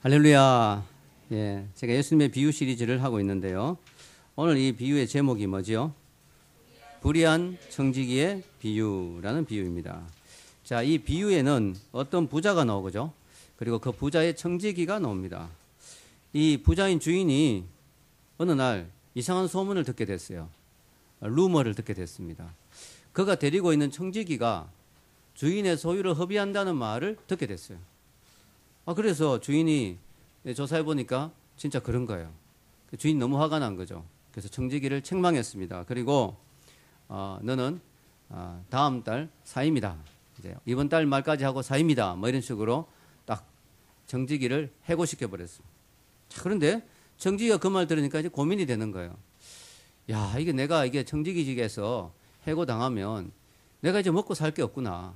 할렐루야. 예, 제가 예수님의 비유 시리즈를 하고 있는데요. 오늘 이 비유의 제목이 뭐지요? 불의한 청지기의 비유라는 비유입니다. 자, 이 비유에는 어떤 부자가 나오죠. 그리고 그 부자의 청지기가 나옵니다. 이 부자인 주인이 어느 날 이상한 소문을 듣게 됐어요. 루머를 듣게 됐습니다. 그가 데리고 있는 청지기가 주인의 소유를 허비한다는 말을 듣게 됐어요. 그래서 주인이 조사해 보니까 진짜 그런 거예요. 주인 너무 화가 난 거죠. 그래서 청지기를 책망했습니다. 그리고 너는 다음 달 사임이다. 이제 이번 달 말까지 하고 사임이다. 뭐 이런 식으로 딱 청지기를 해고시켜 버렸습니다. 그런데 청지기가 그 말 들으니까 이제 고민이 되는 거예요. 야, 이게 내가 청지기직에서 해고 당하면 내가 이제 먹고 살 게 없구나.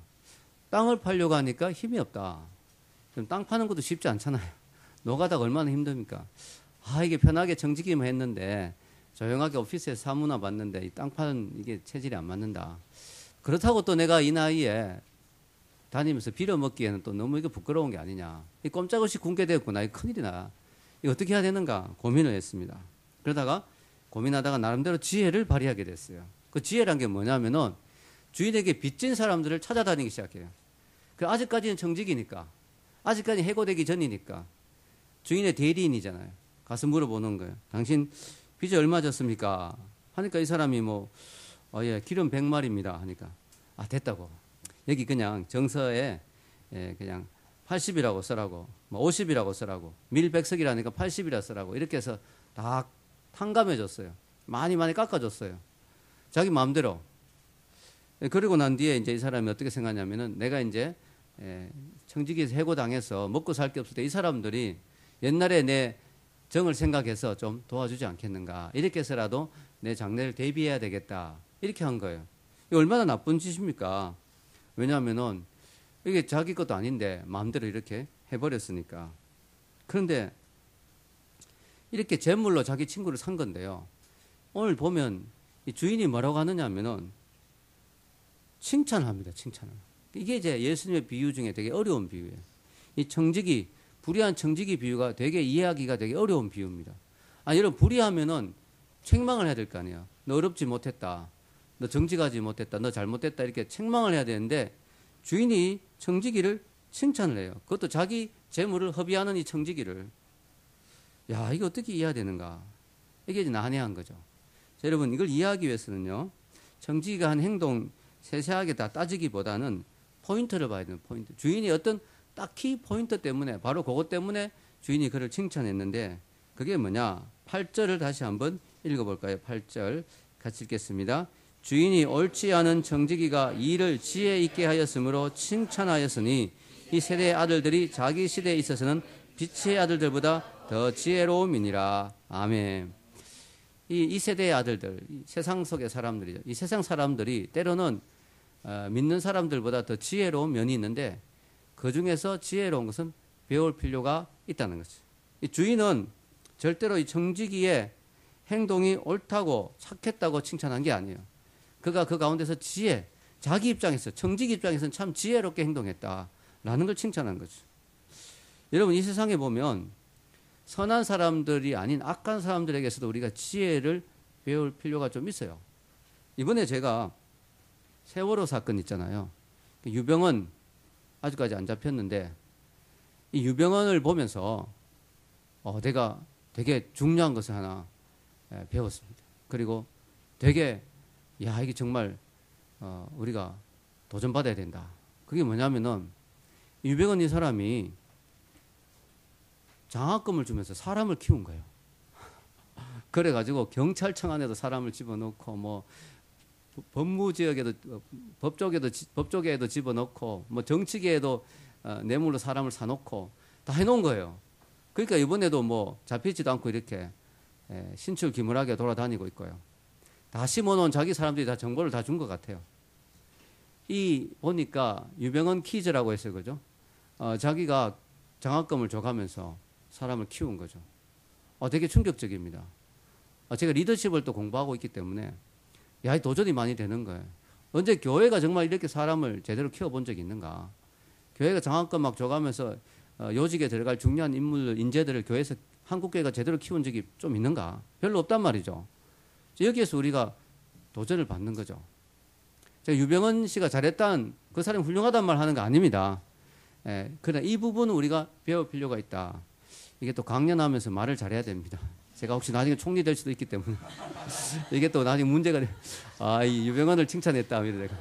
땅을 팔려고 하니까 힘이 없다. 땅 파는 것도 쉽지 않잖아요. 노가다가 얼마나 힘듭니까? 이게 편하게 청지기만 했는데 조용하게 오피스에서 사무나 봤는데 이 땅 파는 이게 체질이 안 맞는다. 그렇다고 또 내가 이 나이에 다니면서 빌어먹기에는 또 너무 이게 부끄러운 게 아니냐. 이 꼼짝없이 굶게 되었구나. 이 큰일이나. 이거 어떻게 해야 되는가 고민을 했습니다. 그러다가 고민하다가 나름대로 지혜를 발휘하게 됐어요. 그 지혜란 게 뭐냐면은 주인에게 빚진 사람들을 찾아다니기 시작해요. 아직까지는 청지기니까. 아직까지 해고되기 전이니까 주인의 대리인이잖아요. 가서 물어보는 거예요. 당신 빚이 얼마 졌습니까? 하니까 이 사람이 예, 기름 100마리입니다. 하니까 됐다고. 여기 그냥 정서에 그냥 80이라고 써라고, 50이라고 써라고, 밀백석이라니까 80이라 써라고 이렇게 해서 다 탕감해줬어요. 많이 깎아줬어요. 자기 마음대로. 그리고 난 뒤에 이제 이 사람이 어떻게 생각하냐면은 내가 이제 청지기에서 해고당해서 먹고 살 게 없을 때 이 사람들이 옛날에 내 정을 생각해서 좀 도와주지 않겠는가. 이렇게 해서라도 내 장래를 대비해야 되겠다. 이렇게 한 거예요. 이게 얼마나 나쁜 짓입니까? 왜냐하면은 이게 자기 것도 아닌데 마음대로 이렇게 해버렸으니까. 그런데 이렇게 재물로 자기 친구를 산 건데요. 오늘 보면 이 주인이 뭐라고 하느냐 하면은 칭찬을 합니다. 칭찬을. 이게 이제 예수님의 비유 중에 되게 어려운 비유예요. 이 청지기, 불의한 청지기 비유가 되게 이해하기가 되게 어려운 비유입니다. 여러분, 불의하면은 책망을 해야 될 거 아니에요. 너 어렵지 못했다. 너 정직하지 못했다. 너 잘못됐다. 이렇게 책망을 해야 되는데 주인이 청지기를 칭찬을 해요. 그것도 자기 재물을 허비하는 이 청지기를. 야, 이거 어떻게 이해해야 되는가. 이게 이제 난해한 거죠. 자, 여러분, 이걸 이해하기 위해서는요. 청지기가 한 행동 세세하게 다 따지기보다는 포인트를 봐야 되는 포인트. 주인이 어떤 딱히 포인트 때문에 바로 그것 때문에 주인이 그를 칭찬했는데 그게 뭐냐? 8절을 다시 한번 읽어볼까요? 8절 같이 읽겠습니다. 주인이 옳지 않은 청지기가 일을 지혜 있게 하였으므로 칭찬하였으니 이 세대의 아들들이 자기 시대에 있어서는 빛의 아들들보다 더 지혜로움이니라. 아멘. 이 세대의 아들들, 이 세상 속의 사람들이죠. 이 세상 사람들이 때로는 믿는 사람들보다 더 지혜로운 면이 있는데 그 중에서 지혜로운 것은 배울 필요가 있다는 거죠. 이 주인은 절대로 이 청지기의 행동이 옳다고 착했다고 칭찬한 게 아니에요. 그가 그 가운데서 자기 입장에서 청지기 입장에서는 참 지혜롭게 행동했다라는 걸 칭찬한 거죠. 여러분, 이 세상에 보면 선한 사람들이 아닌 악한 사람들에게서도 우리가 지혜를 배울 필요가 좀 있어요. 이번에 제가 세월호 사건 있잖아요. 유병헌 아직까지 안 잡혔는데 이 유병헌을 보면서 내가 되게 중요한 것을 하나 배웠습니다. 그리고 되게 이게 정말 우리가 도전받아야 된다. 그게 뭐냐면은 유병헌 이 사람이 장학금을 주면서 사람을 키운 거예요. 그래가지고 경찰청 안에도 사람을 집어넣고 법무지역에도 법조계에도 집어넣고 정치계에도 뇌물로 사람을 사놓고 다 해놓은 거예요. 그러니까 이번에도 잡히지도 않고 이렇게 신출귀물하게 돌아다니고 있고요. 다 심어놓은 자기 사람들이 다 정보를 다 준 것 같아요. 보니까 유병헌 키즈라고 했어요. 그죠? 자기가 장학금을 줘가면서 사람을 키운 거죠. 되게 충격적입니다. 제가 리더십을 또 공부하고 있기 때문에 도전이 많이 되는 거예요. 언제 교회가 정말 이렇게 사람을 제대로 키워본 적이 있는가? 교회가 장학금 막 줘가면서 요직에 들어갈 중요한 인재들을 교회에서 한국교회가 제대로 키운 적이 좀 있는가? 별로 없단 말이죠. 여기에서 우리가 도전을 받는 거죠. 제가 유병헌 씨가 잘했다는 그 사람이 훌륭하단 말 하는 거 아닙니다. 그러나 이 부분은 우리가 배울 필요가 있다. 이게 또 강연하면서 말을 잘해야 됩니다. 제가 혹시 나중에 총리 될 수도 있기 때문에 이게 또 나중에 문제가 돼. 이 유병헌을 칭찬했다. 내가.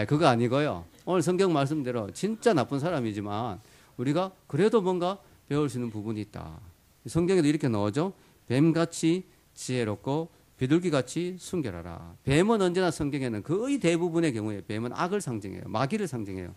그거 아니고요. 오늘 성경 말씀대로 진짜 나쁜 사람이지만 우리가 그래도 뭔가 배울 수 있는 부분이 있다. 성경에도 이렇게 나오죠. 뱀같이 지혜롭고 비둘기같이 순결하라. 뱀은 언제나 성경에는 거의 대부분의 경우에 뱀은 악을 상징해요. 마귀를 상징해요.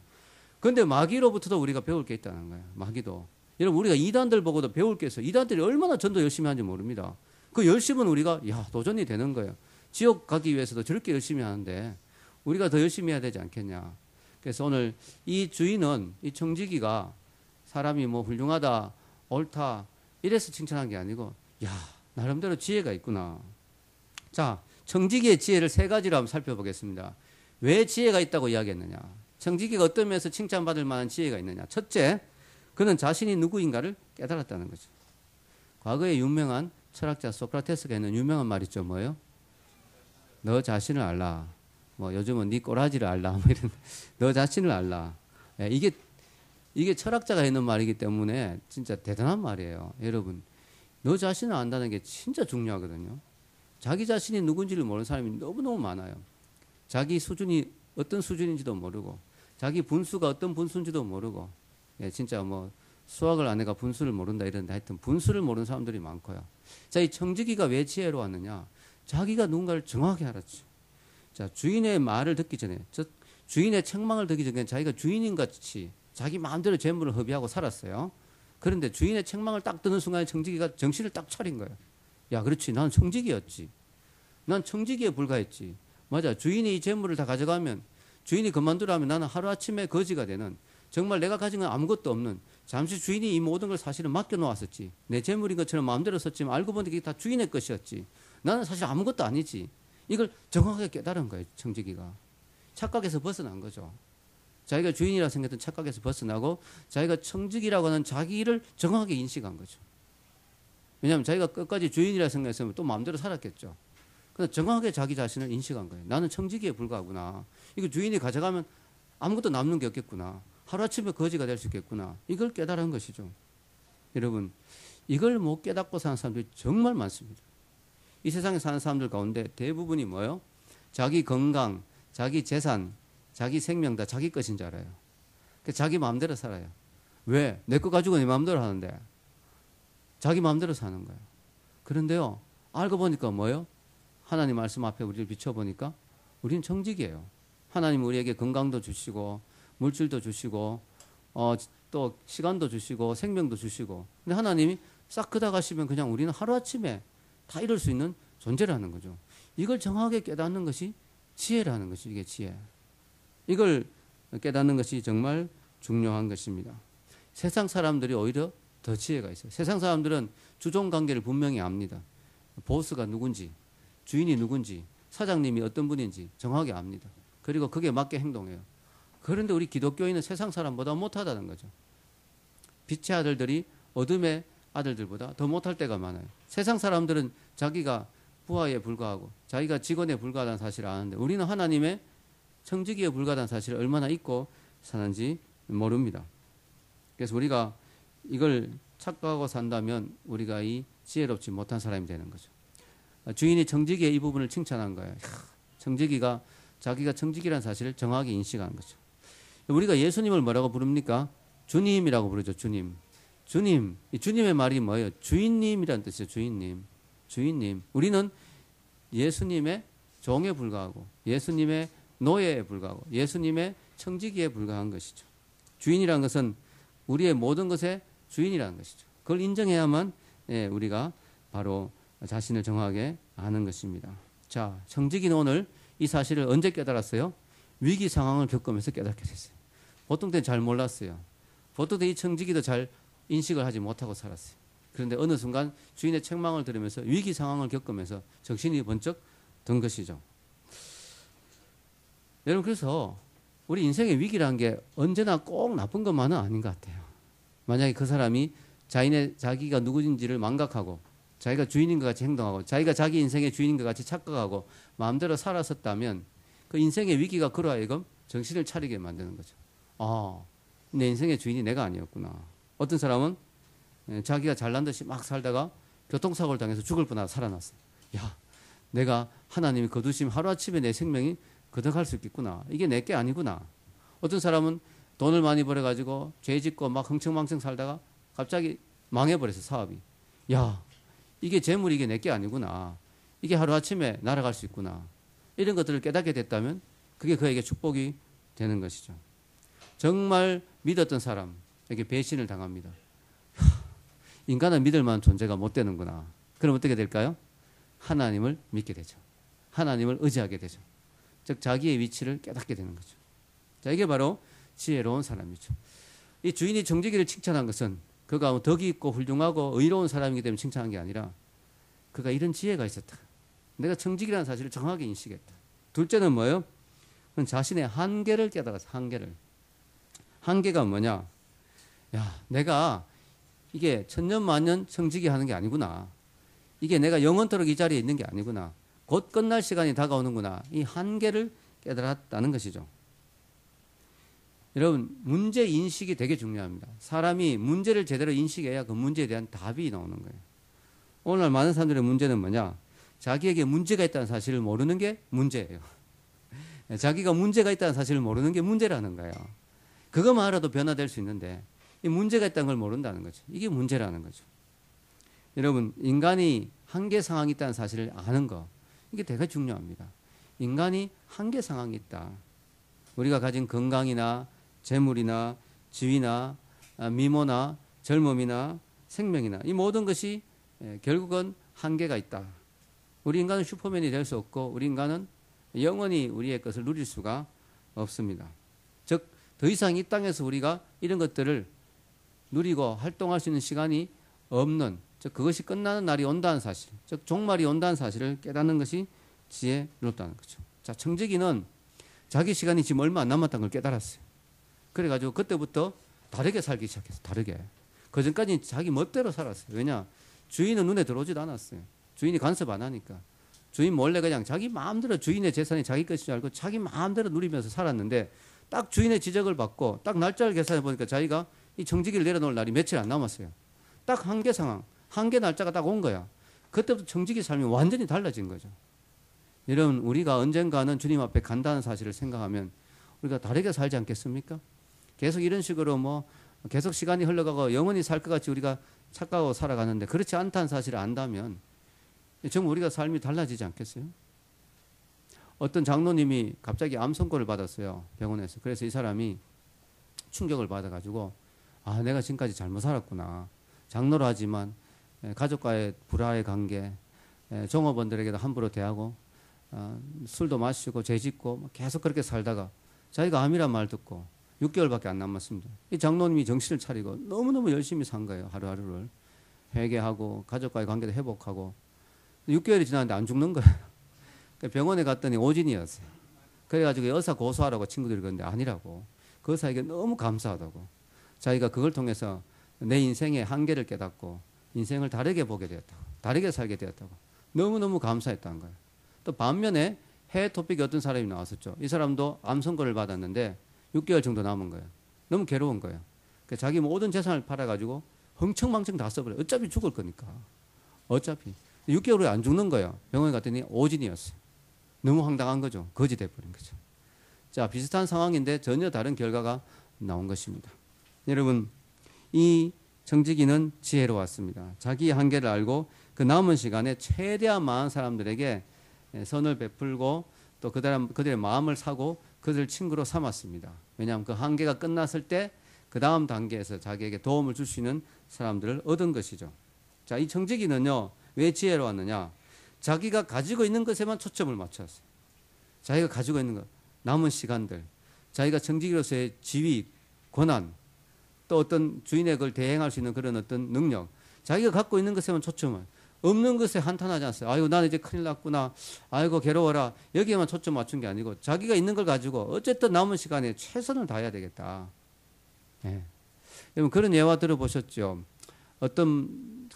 그런데 마귀로부터도 우리가 배울 게 있다는 거예요. 마귀도. 여러분 우리가 이단들 보고도 배울 게 있어요. 이단들이 얼마나 전도 열심히 하는지 모릅니다. 그 열심은 우리가 도전이 되는 거예요. 지옥 가기 위해서도 저렇게 열심히 하는데 우리가 더 열심히 해야 되지 않겠냐. 그래서 오늘 이 주인은 이 청지기가 사람이 뭐 훌륭하다 옳다 이래서 칭찬한 게 아니고 나름대로 지혜가 있구나. 자, 청지기의 지혜를 세 가지로 한번 살펴보겠습니다. 왜 지혜가 있다고 이야기했느냐. 청지기가 어떤 면에서 칭찬받을 만한 지혜가 있느냐. 첫째, 그는 자신이 누구인가를 깨달았다는 거죠. 과거에 유명한 철학자 소크라테스가 있는 유명한 말 있죠. 뭐예요? 너 자신을 알라. 뭐 요즘은 네 꼬라지를 알라. 뭐 이런 너 자신을 알라. 이게 철학자가 있는 말이기 때문에 진짜 대단한 말이에요. 여러분, 너 자신을 안다는 게 진짜 중요하거든요. 자기 자신이 누군지를 모르는 사람이 너무너무 많아요. 자기 수준이 어떤 수준인지도 모르고 자기 분수가 어떤 분수인지도 모르고 진짜 뭐 수학을 안 해가 분수를 모른다 이런데 하여튼 분수를 모르는 사람들이 많고요. 자, 이 청지기가 왜 지혜로웠느냐. 자기가 누군가를 정확히 알았죠. 자, 주인의 말을 듣기 전에 주인의 책망을 듣기 전에 자기가 주인인 같이 자기 마음대로 재물을 허비하고 살았어요. 그런데 주인의 책망을 딱 듣는 순간에 청지기가 정신을 딱 차린 거예요. 그렇지. 난 청지기였지. 난 청지기에 불과했지. 맞아. 주인이 이 재물을 다 가져가면 주인이 그만두라면 나는 하루아침에 거지가 되는 정말 내가 가진 건 아무것도 없는 잠시 주인이 이 모든 걸 사실은 맡겨놓았었지. 내 재물인 것처럼 마음대로 썼지만 알고 보니 이게 다 주인의 것이었지. 나는 사실 아무것도 아니지. 이걸 정확하게 깨달은 거예요. 청지기가. 착각에서 벗어난 거죠. 자기가 주인이라 생각했던 착각에서 벗어나고 자기가 청지기라고 하는 자기를 정확하게 인식한 거죠. 왜냐하면 자기가 끝까지 주인이라 생각했으면 또 마음대로 살았겠죠. 그래서 정확하게 자기 자신을 인식한 거예요. 나는 청지기에 불과하구나. 이거 주인이 가져가면 아무것도 남는 게 없겠구나. 하루아침에 거지가 될 수 있겠구나. 이걸 깨달은 것이죠. 여러분, 이걸 못 깨닫고 사는 사람들이 정말 많습니다. 이 세상에 사는 사람들 가운데 대부분이 뭐예요? 자기 건강, 자기 재산, 자기 생명 다 자기 것인 줄 알아요. 자기 마음대로 살아요. 왜? 내 거 가지고 내 마음대로 하는데 자기 마음대로 사는 거예요. 그런데요, 알고 보니까 뭐예요? 하나님 말씀 앞에 우리를 비춰보니까 우리는 청지기예요. 하나님 우리에게 건강도 주시고 물질도 주시고 또 시간도 주시고 생명도 주시고 근데 하나님이 싹 그다 가시면 그냥 우리는 하루아침에 다 이룰 수 있는 존재라는 거죠. 이걸 정확하게 깨닫는 것이 지혜라는 것이 이게 지혜. 이걸 깨닫는 것이 정말 중요한 것입니다. 세상 사람들이 오히려 더 지혜가 있어요. 세상 사람들은 주종 관계를 분명히 압니다. 보스가 누군지, 주인이 누군지, 사장님이 어떤 분인지 정확히 압니다. 그리고 그게 맞게 행동해요. 그런데 우리 기독교인은 세상 사람보다 못하다는 거죠. 빛의 아들들이 어둠의 아들들보다 더 못할 때가 많아요. 세상 사람들은 자기가 부하에 불과하고 자기가 직원에 불과하다는 사실을 아는데 우리는 하나님의 청지기에 불과하다는 사실을 얼마나 잊고 사는지 모릅니다. 그래서 우리가 이걸 착각하고 산다면 우리가 이 지혜롭지 못한 사람이 되는 거죠. 주인이 청지기의 이 부분을 칭찬한 거예요. 청지기가 자기가 청지기라는 사실을 정확히 인식한 거죠. 우리가 예수님을 뭐라고 부릅니까? 주님이라고 부르죠. 주님. 주님. 이 주님의 말이 뭐예요? 주인님이라는 뜻이에요. 주인님. 주인님. 우리는 예수님의 종에 불과하고 예수님의 노예에 불과하고 예수님의 청지기에 불과한 것이죠. 주인이라는 것은 우리의 모든 것의 주인이라는 것이죠. 그걸 인정해야만 우리가 바로 자신을 정확하게 아는 것입니다. 자, 청지기는 오늘 이 사실을 언제 깨달았어요? 위기 상황을 겪으면서 깨닫게 됐어요. 보통 때는 잘 몰랐어요. 보통 때 이 청지기도 잘 인식을 하지 못하고 살았어요. 그런데 어느 순간 주인의 책망을 들으면서 위기 상황을 겪으면서 정신이 번쩍 든 것이죠. 여러분, 그래서 우리 인생의 위기라는 게 언제나 꼭 나쁜 것만은 아닌 것 같아요. 만약에 그 사람이 자기가 누구인지를 망각하고 자기가 주인인 것 같이 행동하고 자기가 자기 인생의 주인인 것 같이 착각하고 마음대로 살았었다면 그 인생의 위기가 그로 하여금 정신을 차리게 만드는 거죠. 아, 내 인생의 주인이 내가 아니었구나. 어떤 사람은 자기가 잘난 듯이 막 살다가 교통사고를 당해서 죽을 뻔하다 살아났어요. 야, 내가 하나님이 거두시면 하루아침에 내 생명이 거듭할 수 있겠구나. 이게 내 게 아니구나. 어떤 사람은 돈을 많이 벌어가지고 죄 짓고 막 흥청망청 살다가 갑자기 망해버렸어, 사업이. 야, 이게 재물이 이게 내 게 아니구나. 이게 하루아침에 날아갈 수 있구나. 이런 것들을 깨닫게 됐다면 그게 그에게 축복이 되는 것이죠. 정말 믿었던 사람에게 배신을 당합니다. 인간은 믿을 만한 존재가 못 되는구나. 그럼 어떻게 될까요? 하나님을 믿게 되죠. 하나님을 의지하게 되죠. 즉 자기의 위치를 깨닫게 되는 거죠. 자, 이게 바로 지혜로운 사람이죠. 이 주인이 정직이를 칭찬한 것은 그가 덕이 있고 훌륭하고 의로운 사람이기 때문에 칭찬한 게 아니라 그가 이런 지혜가 있었다. 내가 정직이라는 사실을 정확하게 인식했다. 둘째는 뭐예요? 그건 자신의 한계를 깨달았어. 한계가 뭐냐? 야, 내가 이게 천년만년 정직이 하는 게 아니구나. 이게 내가 영원토록 이 자리에 있는 게 아니구나. 곧 끝날 시간이 다가오는구나. 이 한계를 깨달았다는 것이죠. 여러분, 문제 인식이 되게 중요합니다. 사람이 문제를 제대로 인식해야 그 문제에 대한 답이 나오는 거예요. 오늘날 많은 사람들의 문제는 뭐냐? 자기에게 문제가 있다는 사실을 모르는 게 문제예요. 자기가 문제가 있다는 사실을 모르는 게 문제라는 거예요. 그것만 알아도 변화될 수 있는데 이 문제가 있다는 걸 모른다는 거죠. 이게 문제라는 거죠. 여러분, 인간이 한계 상황이 있다는 사실을 아는 거, 이게 되게 중요합니다. 인간이 한계 상황이 있다. 우리가 가진 건강이나 재물이나 지위나 미모나 젊음이나 생명이나 이 모든 것이 결국은 한계가 있다. 우리 인간은 슈퍼맨이 될 수 없고 우리 인간은 영원히 우리의 것을 누릴 수가 없습니다. 즉, 더 이상 이 땅에서 우리가 이런 것들을 누리고 활동할 수 있는 시간이 없는, 즉 그것이 끝나는 날이 온다는 사실, 즉 종말이 온다는 사실을 깨닫는 것이 지혜롭다는 거죠. 자, 청지기는 자기 시간이 지금 얼마 안 남았다는 걸 깨달았어요. 그래가지고 그때부터 다르게 살기 시작했어요. 다르게. 그전까지 자기 멋대로 살았어요. 왜냐? 주인은 눈에 들어오지도 않았어요. 주인이 간섭 안 하니까. 주인 몰래 그냥 자기 마음대로 주인의 재산이 자기 것인 줄 알고 자기 마음대로 누리면서 살았는데 딱 주인의 지적을 받고 딱 날짜를 계산해 보니까 자기가 이 청지기를 내려놓을 날이 며칠 안 남았어요. 딱 한계 상황, 한계 날짜가 딱 온 거야. 그때부터 청지기 삶이 완전히 달라진 거죠. 여러분, 우리가 언젠가는 주님 앞에 간다는 사실을 생각하면 우리가 다르게 살지 않겠습니까? 계속 이런 식으로 계속 시간이 흘러가고 영원히 살 것 같이 우리가 착각하고 살아가는데 그렇지 않다는 사실을 안다면 정말 우리가 삶이 달라지지 않겠어요? 어떤 장로님이 갑자기 암 선고를 받았어요. 병원에서. 그래서 이 사람이 충격을 받아가지고 아, 내가 지금까지 잘못 살았구나. 장로로 하지만 가족과의 불화의 관계, 종업원들에게도 함부로 대하고 술도 마시고 죄 짓고 계속 그렇게 살다가 자기가 암이란 말 듣고 6개월밖에 안 남았습니다. 이 장로님이 정신을 차리고 너무너무 열심히 산 거예요. 하루하루를. 회개하고 가족과의 관계도 회복하고 6개월이 지났는데 안 죽는 거예요. 병원에 갔더니 오진이었어요. 그래가지고 의사 고소하라고 친구들이 그러는데 아니라고. 그 의사에게 너무 감사하다고. 자기가 그걸 통해서 내 인생의 한계를 깨닫고 인생을 다르게 보게 되었다고. 다르게 살게 되었다고. 너무너무 감사했다는 거예요. 또 반면에 해외 토픽에 어떤 사람이 나왔었죠. 이 사람도 암 선고를 받았는데 6개월 정도 남은 거예요. 너무 괴로운 거예요. 자기 모든 재산을 팔아가지고 흥청망청 다 써버려요. 어차피 죽을 거니까. 어차피. 6개월 후에 안 죽는 거예요. 병원에 갔더니 오진이었어요. 너무 황당한 거죠. 거지 돼버린 거죠. 자, 비슷한 상황인데 전혀 다른 결과가 나온 것입니다. 여러분, 이 청지기는 지혜로웠습니다. 자기의 한계를 알고 그 남은 시간에 최대한 많은 사람들에게 선을 베풀고 또 그들의 마음을 사고 그들을 친구로 삼았습니다. 왜냐하면 그 한계가 끝났을 때 그 다음 단계에서 자기에게 도움을 줄 수 있는 사람들을 얻은 것이죠. 자, 이 청지기는요, 왜 지혜로웠느냐? 자기가 가지고 있는 것에만 초점을 맞췄어요. 자기가 가지고 있는 것, 남은 시간들, 자기가 청지기로서의 지위, 권한, 또 어떤 주인의 걸 대행할 수 있는 그런 어떤 능력, 자기가 갖고 있는 것에만 초점을, 없는 것에 한탄하지 않았어요. 아이고, 나는 이제 큰일 났구나. 아이고, 괴로워라. 여기에만 초점 맞춘 게 아니고 자기가 있는 걸 가지고 어쨌든 남은 시간에 최선을 다해야 되겠다. 네. 여러분 그런 예화 들어보셨죠? 어떤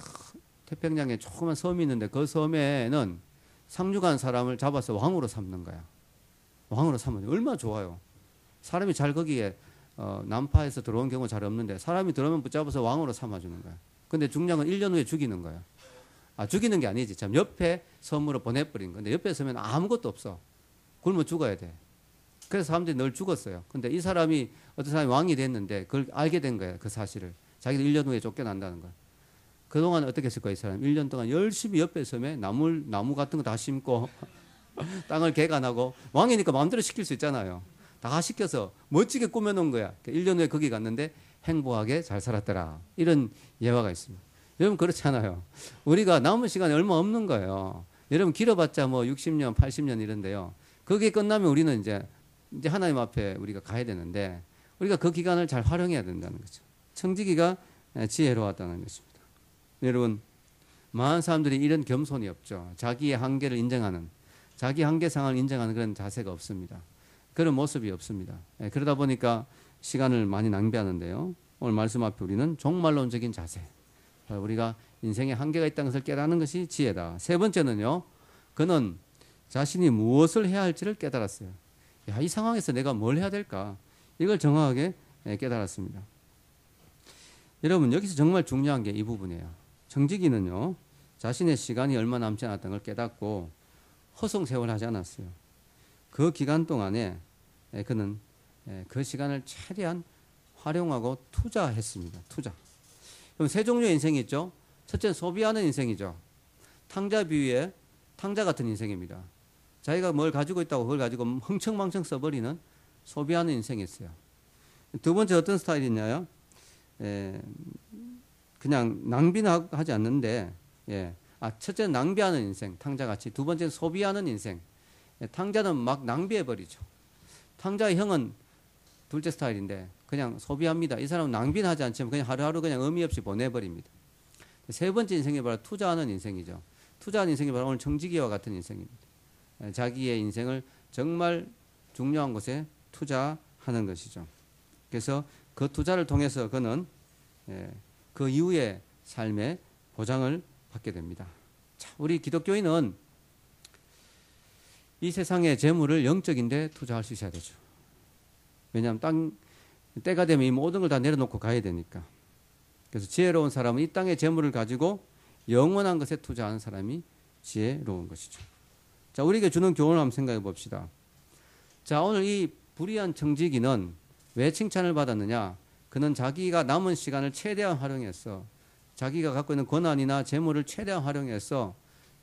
태평양에 조그만 섬이 있는데 그 섬에는 상륙한 사람을 잡아서 왕으로 삼는 거야. 왕으로 삼으면 얼마나 좋아요. 사람이 잘 거기에 난파해서 들어온 경우 잘 없는데 사람이 들어오면 붙잡아서 왕으로 삼아주는 거야. 근데 중량은 1년 후에 죽이는 거야. 죽이는 게 아니지. 참 옆에 섬으로 보내버린 건데 옆에 섬에는 아무것도 없어. 굶어 죽어야 돼. 그래서 사람들이 늘 죽었어요. 근데 이 사람이 어떤 사람이 왕이 됐는데 그걸 알게 된 거야. 그 사실을. 자기도 1년 후에 쫓겨난다는 걸. 그동안 어떻게 했을 거야, 이 사람? 1년 동안 열심히 옆에 섬에 나무 같은 거 다 심고 땅을 개간하고 왕이니까 마음대로 시킬 수 있잖아요. 다 시켜서 멋지게 꾸며놓은 거야. 1년 후에 거기 갔는데 행복하게 잘 살았더라. 이런 예화가 있습니다. 여러분 그렇잖아요. 우리가 남은 시간이 얼마 없는 거예요. 여러분 길어봤자 뭐 60년, 80년 이런데요. 그게 끝나면 우리는 이제 하나님 앞에 우리가 가야 되는데 우리가 그 기간을 잘 활용해야 된다는 거죠. 청지기가 지혜로웠다는 것입니다. 여러분 많은 사람들이 이런 겸손이 없죠. 자기의 한계를 인정하는, 자기 한계 상황을 인정하는 그런 자세가 없습니다. 그런 모습이 없습니다. 그러다 보니까 시간을 많이 낭비하는데요. 오늘 말씀 앞에 우리는 종말론적인 자세, 우리가 인생에 한계가 있다는 것을 깨닫는 것이 지혜다. 세 번째는요, 그는 자신이 무엇을 해야 할지를 깨달았어요. 이 상황에서 내가 뭘 해야 될까? 이걸 정확하게 깨달았습니다. 여러분 여기서 정말 중요한 게 이 부분이에요. 청지기는요, 자신의 시간이 얼마 남지 않았다는 걸 깨닫고 허송세월 하지 않았어요. 그 기간 동안에 그는 그 시간을 최대한 활용하고 투자했습니다. 투자. 그럼 세 종류의 인생이 있죠. 첫째는 소비하는 인생이죠. 탕자 비유의 탕자 같은 인생입니다. 자기가 뭘 가지고 있다고 그걸 가지고 흥청망청 써버리는 소비하는 인생이 있어요. 두 번째 어떤 스타일이냐요? 그냥 낭비는 하지 않는데, 첫째는 낭비하는 인생, 탕자같이. 두 번째는 소비하는 인생. 탕자는 막 낭비해버리죠. 탕자의 형은 둘째 스타일인데 그냥 소비합니다. 이 사람은 낭비는 하지 않지만 그냥 하루하루 그냥 의미 없이 보내버립니다. 세 번째 인생이 바로 투자하는 인생이죠. 투자하는 인생이 바로 오늘 청지기와 같은 인생입니다. 자기의 인생을 정말 중요한 곳에 투자하는 것이죠. 그래서 그 투자를 통해서 그는 그 이후의 삶의 보장을 받게 됩니다. 자, 우리 기독교인은 이 세상의 재물을 영적인 데 투자할 수 있어야 되죠. 왜냐하면 때가 되면 이 모든 걸 다 내려놓고 가야 되니까. 그래서 지혜로운 사람은 이 땅의 재물을 가지고 영원한 것에 투자하는 사람이 지혜로운 것이죠. 자, 우리에게 주는 교훈을 한번 생각해 봅시다. 자, 오늘 이 불의한 청지기는 왜 칭찬을 받았느냐? 그는 자기가 남은 시간을 최대한 활용해서 자기가 갖고 있는 권한이나 재물을 최대한 활용해서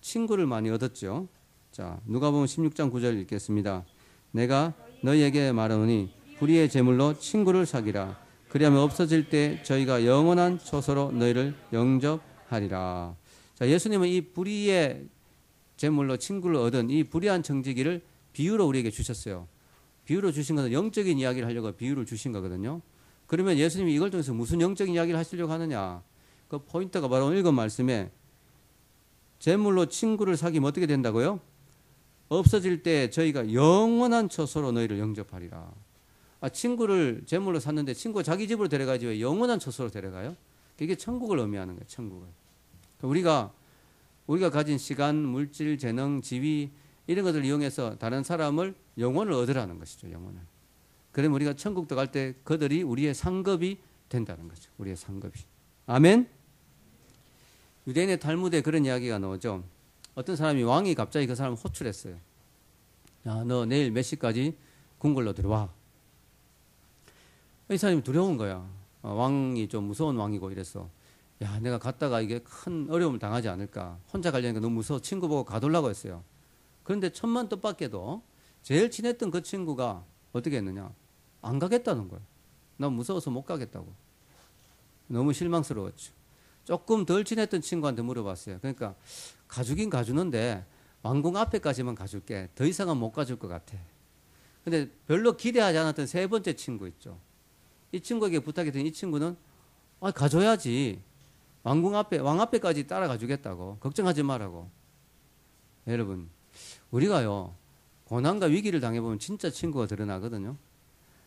친구를 많이 얻었죠. 자, 누가복음 16장 9절 읽겠습니다. 내가 너희에게 말하노니 불의의 재물로 친구를 사귀라. 그리하면 없어질 때 저희가 영원한 초소로 너희를 영접하리라. 자, 예수님은 이 불의의 재물로 친구를 얻은 이 불의한 청지기를 비유로 우리에게 주셨어요. 비유로 주신 것은 영적인 이야기를 하려고 비유를 주신 거거든요. 그러면 예수님이 이걸 통해서 무슨 영적인 이야기를 하시려고 하느냐? 그 포인트가 바로 오늘 읽은 말씀에 재물로 친구를 사귀면 어떻게 된다고요? 없어질 때 저희가 영원한 처소로 너희를 영접하리라. 친구를 재물로 샀는데 친구가 자기 집으로 데려가지 왜 영원한 처소로 데려가요? 이게 천국을 의미하는 거예요. 천국을. 우리가 가진 시간, 물질, 재능, 지위 이런 것을 이용해서 다른 사람을 영혼을 얻으라는 것이죠. 영혼을. 그러면 우리가 천국도 갈 때 그들이 우리의 상급이 된다는 거죠. 우리의 상급이. 아멘. 유대인의 탈무드에 그런 이야기가 나오죠. 어떤 사람이 왕이 갑자기 그 사람을 호출했어요. 야, 너 내일 몇 시까지 궁궐로 들어와. 이 사람이 두려운 거야. 왕이 좀 무서운 왕이고 이래서 야, 내가 갔다가 이게 큰 어려움을 당하지 않을까. 혼자 가려니까 너무 무서워. 친구 보고 가둘라고 했어요. 그런데 천만 뜻밖에도 제일 친했던 그 친구가 어떻게 했느냐. 안 가겠다는 거예요. 난 무서워서 못 가겠다고. 너무 실망스러웠죠. 조금 덜 친했던 친구한테 물어봤어요. 그러니까 가주긴 가주는데 왕궁 앞에까지만 가줄게. 더 이상은 못 가줄 것 같아. 근데 별로 기대하지 않았던 세 번째 친구 있죠. 이 친구에게 부탁했더니 이 친구는 가줘야지. 왕궁 앞에, 왕 앞에까지 따라가 주겠다고. 걱정하지 말라고. 여러분, 우리가요, 고난과 위기를 당해보면 진짜 친구가 드러나거든요.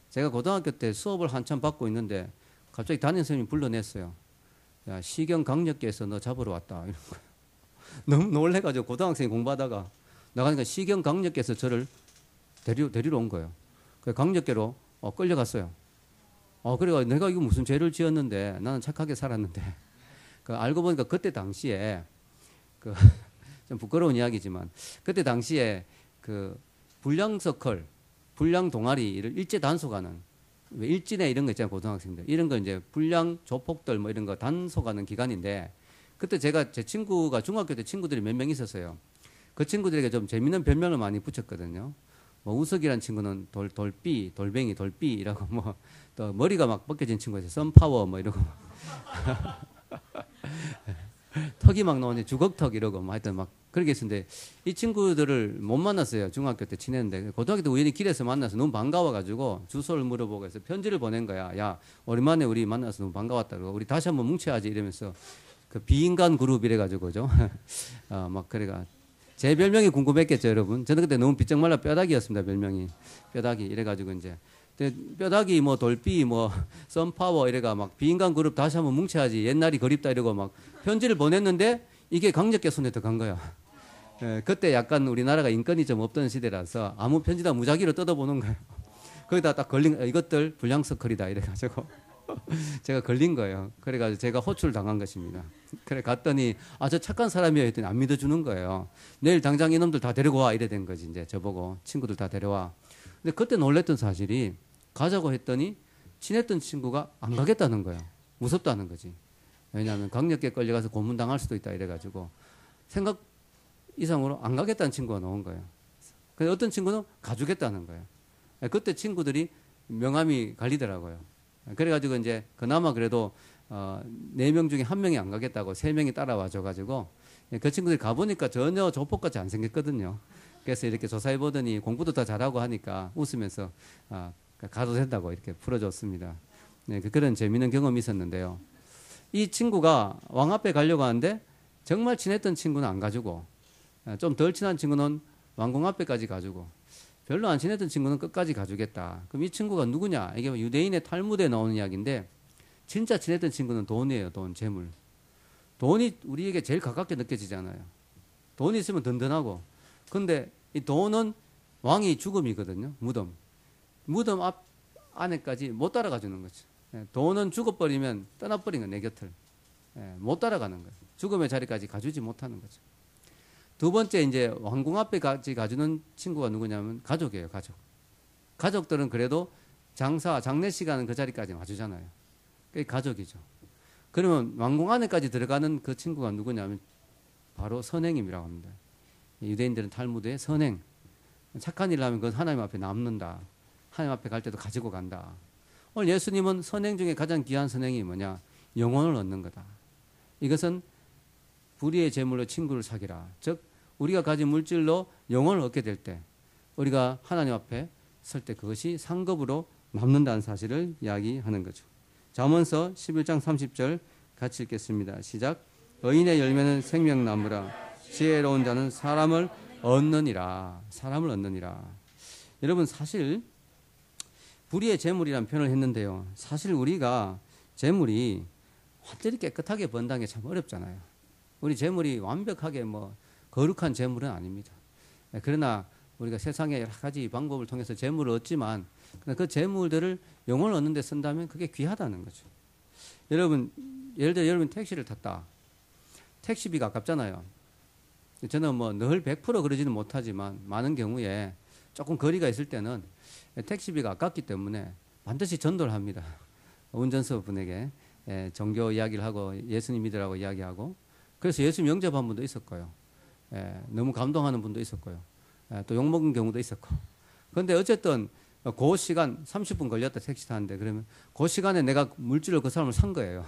제가 고등학교 때 수업을 한참 받고 있는데 갑자기 담임 선생님이 불러냈어요. 야, 시경 강력계에서 너 잡으러 왔다. 이런 거예요. 너무 놀래가지고 고등학생이 공부하다가 나가니까 시경 강력계에서 저를 데리러 온 거예요. 그 강력계로 끌려갔어요. 그래가 내가 이거 무슨 죄를 지었는데 나는 착하게 살았는데 알고 보니까 그때 당시에 좀 부끄러운 이야기지만 그때 당시에 불량서클, 불량 동아리를 일제 단속하는 일진회 이런 거 있잖아요. 고등학생들 이런 거 이제 불량 조폭들 뭐 이런 거 단속하는 기간인데 그때 제 친구가 중학교 때 친구들이 몇 명 있었어요. 그 친구들에게 좀 재밌는 별명을 많이 붙였거든요. 뭐 우석이라는 친구는 돌비, 돌뱅이, 돌비라고 뭐 또 머리가 막 벗겨진 친구가 있어요. 썬파워 뭐 이러고 턱이 막 나오니 주걱턱 이러고 뭐 하여튼 막 그렇게 했었는데 이 친구들을 못 만났어요. 중학교 때 지냈는데 고등학교 때 우연히 길에서 만나서 너무 반가워가지고 주소를 물어보고 해서 편지를 보낸 거야. 야, 오랜만에 우리 만나서 너무 반가웠다. 그러고 우리 다시 한번 뭉쳐야지 이러면서 비인간 그룹 이래가지고 그죠? 막 그래가 제 별명이 궁금했겠죠, 여러분. 저는 그때 너무 비쩍 말라 뼈다귀였습니다, 별명이. 뼈다귀 이래가지고 이제 뼈다귀 뭐 돌비 뭐 썬파워 이래가 막 비인간 그룹 다시 한번 뭉쳐야지 옛날이 그립다 이러고 막 편지를 보냈는데 이게 강력계 손에 들어간 거야. 그때 약간 우리나라가 인권이 좀 없던 시대라서 아무 편지다 무작위로 뜯어보는 거예요. 거기다 딱 걸린 이것들 불량서클이다 이래가지고 제가 걸린 거예요. 그래가지고 제가 호출 당한 것입니다. 그래 갔더니 저 착한 사람이야 했더니 안 믿어주는 거예요. 내일 당장 이놈들 다 데리고 와 이래 된 거지. 이제 저보고 친구들 다 데려와. 근데 그때 놀랬던 사실이 가자고 했더니 친했던 친구가 안 가겠다는 거예요. 무섭다는 거지. 왜냐하면 강력계 끌려가서 고문당할 수도 있다 이래가지고 생각 이상으로 안 가겠다는 친구가 나온 거예요. 근데 어떤 친구는 가주겠다는 거예요. 그때 친구들이 명함이 갈리더라고요. 그래가지고 이제 그나마 그래도 4명 중에 1명이 안 가겠다고 3명이 따라와 줘가지고 그 친구들이 가보니까 전혀 조폭같이 안 생겼거든요. 그래서 이렇게 조사해 보더니 공부도 더 잘하고 하니까 웃으면서 가도 된다고 이렇게 풀어줬습니다. 네, 그런 재미있는 경험이 있었는데요. 이 친구가 왕 앞에 가려고 하는데 정말 친했던 친구는 안 가지고 좀 덜 친한 친구는 왕궁 앞에까지 가지고 별로 안 친했던 친구는 끝까지 가주겠다. 그럼 이 친구가 누구냐? 이게 유대인의 탈무드에 나오는 이야기인데 진짜 친했던 친구는 돈이에요. 돈, 재물. 돈이 우리에게 제일 가깝게 느껴지잖아요. 돈이 있으면 든든하고. 근데 이 돈은 왕이 죽음이거든요. 무덤 앞 안에까지 못 따라가 주는 거죠. 돈은 죽어버리면 떠나버린 거예요. 내 곁을. 못 따라가는 거예요. 죽음의 자리까지 가주지 못하는 거죠. 두 번째 이제 왕궁 앞에까지 가주는 친구가 누구냐면 가족이에요. 가족들은 그래도 장례 시간은 그 자리까지 와주잖아요. 그게 가족이죠. 그러면 왕궁 안에까지 들어가는 그 친구가 누구냐면 바로 선행임이라고 합니다. 유대인들은 탈무드에 선행. 착한 일을 하면 그건 하나님 앞에 남는다. 하나님 앞에 갈 때도 가지고 간다. 오늘 예수님은 선행 중에 가장 귀한 선행이 뭐냐? 영혼을 얻는 거다. 이것은 불의의 제물로 친구를 사귀라. 즉 우리가 가진 물질로 영혼을 얻게 될 때 우리가 하나님 앞에 설 때 그것이 상급으로 남는다는 사실을 이야기하는 거죠. 잠언서 11장 30절 같이 읽겠습니다. 시작. 의인의 열매는 생명나무라. 지혜로운 자는 사람을 얻느니라. 사람을 얻느니라. 여러분 사실 불의의 재물이라는 표현을 했는데요. 사실 우리가 재물이 완전히 깨끗하게 번다는 게 참 어렵잖아요. 우리 재물이 완벽하게 뭐 거룩한 재물은 아닙니다. 그러나 우리가 세상의 여러 가지 방법을 통해서 재물을 얻지만 그 재물들을 영혼을 얻는 데 쓴다면 그게 귀하다는 거죠. 여러분 예를 들어 여러분 택시를 탔다. 택시비가 아깝잖아요. 저는 뭐 늘 100% 그러지는 못하지만 많은 경우에 조금 거리가 있을 때는 택시비가 아깝기 때문에 반드시 전도를 합니다. 운전수 분에게 종교 이야기를 하고 예수님 믿으라고 이야기하고 그래서 예수님 영접한 분도 있었고요. 너무 감동하는 분도 있었고요. 또 욕먹은 경우도 있었고. 그런데 어쨌든 그 시간 30분 걸렸다 택시 타는데 그러면 그 시간에 내가 물질로 그 사람을 산 거예요.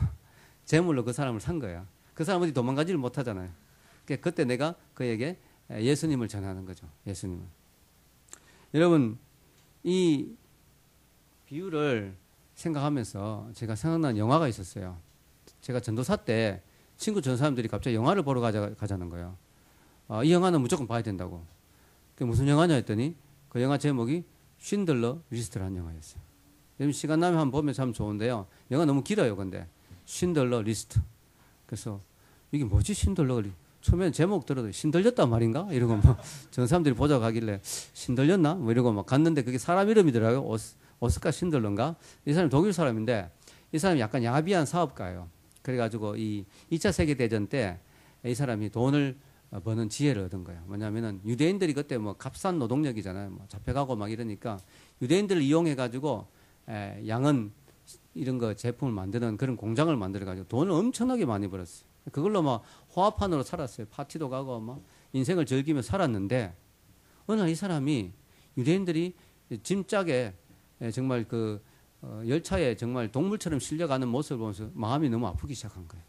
재물로 그 사람을 산 거야. 그 사람은 어디 도망가지를 못하잖아요. 그때 내가 그에게 예수님을 전하는 거죠. 예수님을. 여러분 이 비유를 생각하면서 제가 생각난 영화가 있었어요. 제가 전도사 때 친구 전 사람들이 갑자기 영화를 보러 가자는 거예요. 이 영화는 무조건 봐야 된다고. 그게 무슨 영화냐 했더니 그 영화 제목이 쉰들러 리스트라는 영화였어요. 여러분 시간 나면 한번 보면 참 좋은데요. 영화 너무 길어요. 근데 신들러 리스트. 그래서 이게 뭐지 신들러 리스트. 처음엔 제목 들어도 신들렸단 말인가? 이러고 막 전 사람들이 보자고 하길래 신들렸나? 뭐 이러고 막 갔는데 그게 사람 이름이더라고요. 오스카 신들러인가? 이 사람이 독일 사람인데 이 사람이 약간 야비한 사업가예요. 그래가지고 이 2차 세계대전 때 이 사람이 돈을 버는 지혜를 얻은 거예요. 뭐냐면은 유대인들이 그때 뭐 값싼 노동력이잖아요. 뭐 잡혀가고 막 이러니까 유대인들을 이용해가지고 양은 이런 거 제품을 만드는 그런 공장을 만들어가지고 돈을 엄청나게 많이 벌었어요. 그걸로 막 호화판으로 살았어요. 파티도 가고 막 인생을 즐기며 살았는데 어느 날 이 사람이 유대인들이 짐짝에 정말 그 열차에 정말 동물처럼 실려가는 모습을 보면서 마음이 너무 아프기 시작한 거예요.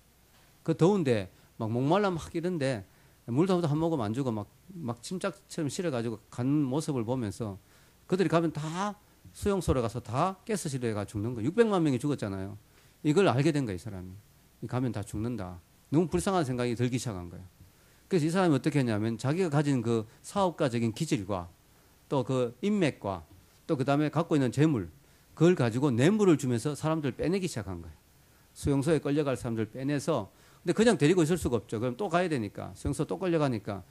그 더운데 막 목말라 막 이런데 물도 한 모금 안 주고 막 침짝처럼 실어가지고 가는 모습을 보면서 그들이 가면 다 수용소로 가서 다 가스 실려가 죽는 거예요. 600만 명이 죽었잖아요. 이걸 알게 된 거예요, 이 사람이. 가면 다 죽는다. 너무 불쌍한 생각이 들기 시작한 거예요. 그래서 이 사람이 어떻게 했냐면 자기가 가진 그 사업가적인 기질과 또 그 인맥과 또 그 다음에 갖고 있는 재물 그걸 가지고 뇌물을 주면서 사람들 빼내기 시작한 거예요. 수용소에 끌려갈 사람들 빼내서 근데 그냥 데리고 있을 수가 없죠. 그럼 또 가야 되니까 수용소 또 끌려가니까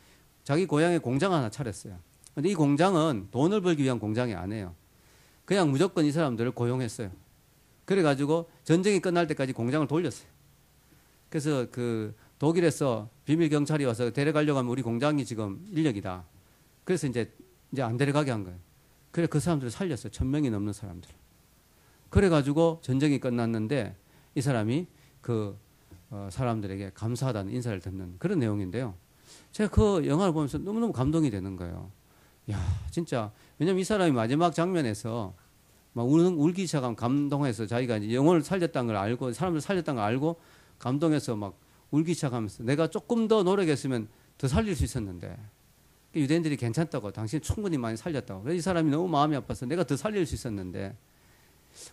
자기 고향에 공장 하나 차렸어요. 근데 이 공장은 돈을 벌기 위한 공장이 아니에요. 그냥 무조건 이 사람들을 고용했어요. 그래가지고 전쟁이 끝날 때까지 공장을 돌렸어요. 그래서 그 독일에서 비밀 경찰이 와서 데려가려고 하면 우리 공장이 지금 인력이다. 그래서 이제 안 데려가게 한 거예요. 그래 그 사람들을 살렸어요. 1000명이 넘는 사람들. 그래가지고 전쟁이 끝났는데 이 사람이 그 사람들에게 감사하다는 인사를 듣는 그런 내용인데요. 제가 그 영화를 보면서 너무너무 감동이 되는 거예요. 야, 진짜 왜냐면 이 사람이 마지막 장면에서 막 울기 시작하면 감동해서 자기가 이제 영혼을 살렸다는 걸 알고 사람들 살렸다는 걸 알고 감동해서 막 울기 시작하면서 내가 조금 더 노력했으면 더 살릴 수 있었는데 유대인들이 괜찮다고 당신 충분히 많이 살렸다고 그래서 이 사람이 너무 마음이 아파서 내가 더 살릴 수 있었는데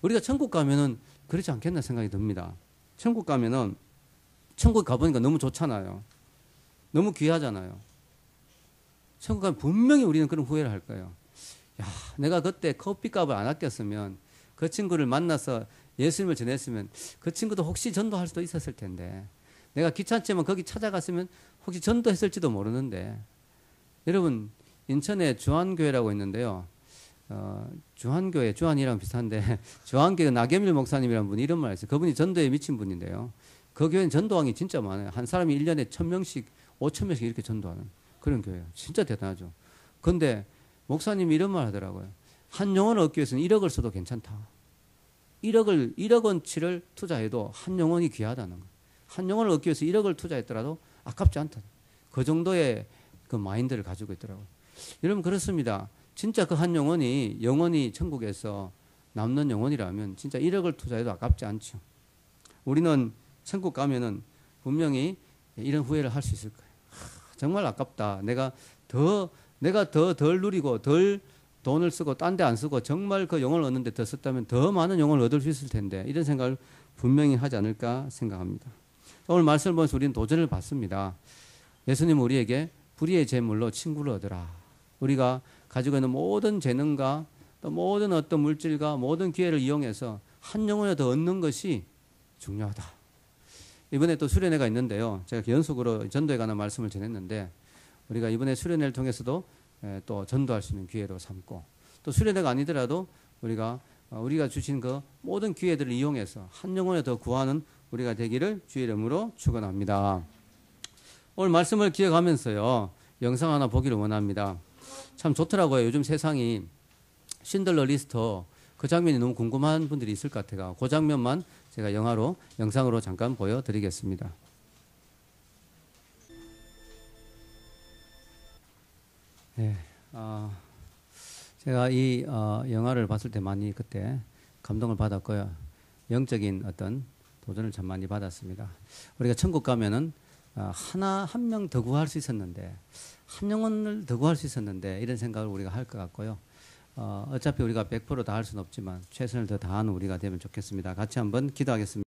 우리가 천국 가면은 그렇지 않겠나 생각이 듭니다. 천국 가면은 천국 가보니까 너무 좋잖아요. 너무 귀하잖아요. 천국 가면 분명히 우리는 그런 후회를 할 거예요. 야, 내가 그때 커피값을 안 아꼈으면 그 친구를 만나서 예수님을 전했으면 그 친구도 혹시 전도할 수도 있었을 텐데 내가 귀찮지만 거기 찾아갔으면 혹시 전도했을지도 모르는데 여러분 인천에 주한교회라고 있는데요. 주한교회, 주한이랑 비슷한데 주한교회 나겸일 목사님이라는 분이 이런 말을 했어요. 그분이 전도에 미친 분인데요. 그 교회는 전도왕이 진짜 많아요. 한 사람이 1년에 1000명씩, 5000명씩 이렇게 전도하는 그런 교회예요. 진짜 대단하죠. 그런데 목사님이 이런 말 하더라고요. 한 영혼을 얻기 위해서는 1억을 써도 괜찮다. 1억 원치를 투자해도 한 영혼이 귀하다는 거예요. 한 영혼을 얻기 위해서 1억을 투자했더라도 아깝지 않다. 그 정도의 그 마인드를 가지고 있더라고요. 여러분 그렇습니다. 진짜 그 한 영혼이 영원히 천국에서 남는 영혼이라면 진짜 1억을 투자해도 아깝지 않죠. 우리는 천국 가면은 분명히 이런 후회를 할 수 있을 거예요. 정말 아깝다. 내가 더 덜 누리고 덜 돈을 쓰고 딴 데 안 쓰고 정말 그 영혼을 얻는데 더 썼다면 더 많은 영혼을 얻을 수 있을 텐데 이런 생각을 분명히 하지 않을까 생각합니다. 오늘 말씀을 보면서 우리는 도전을 받습니다. 예수님은 우리에게 불의의 제물로 친구를 얻으라. 우리가 가지고 있는 모든 재능과 또 모든 어떤 물질과 모든 기회를 이용해서 한 영혼을 더 얻는 것이 중요하다. 이번에 또 수련회가 있는데요. 제가 연속으로 전도에 관한 말씀을 전했는데 우리가 이번에 수련회를 통해서도 또 전도할 수 있는 기회로 삼고 또 수련회가 아니더라도 우리가 주신 그 모든 기회들을 이용해서 한 영혼을 더 구하는 우리가 되기를 주의 이름으로 축원합니다. 오늘 말씀을 기억하면서요. 영상 하나 보기를 원합니다. 참 좋더라고요. 요즘 세상이 신들러 리스트 그 장면이 너무 궁금한 분들이 있을 것 같아요. 그 장면만 제가 영상으로 잠깐 보여드리겠습니다. 네, 제가 이 영화를 봤을 때 많이 그때 감동을 받았고요. 영적인 어떤 도전을 참 많이 받았습니다. 우리가 천국 가면은 한 명 더 구할 수 있었는데 한 영혼을 더 구할 수 있었는데 이런 생각을 우리가 할 것 같고요. 어차피 우리가 100% 다 할 수는 없지만 최선을 더 다하는 우리가 되면 좋겠습니다. 같이 한번 기도하겠습니다.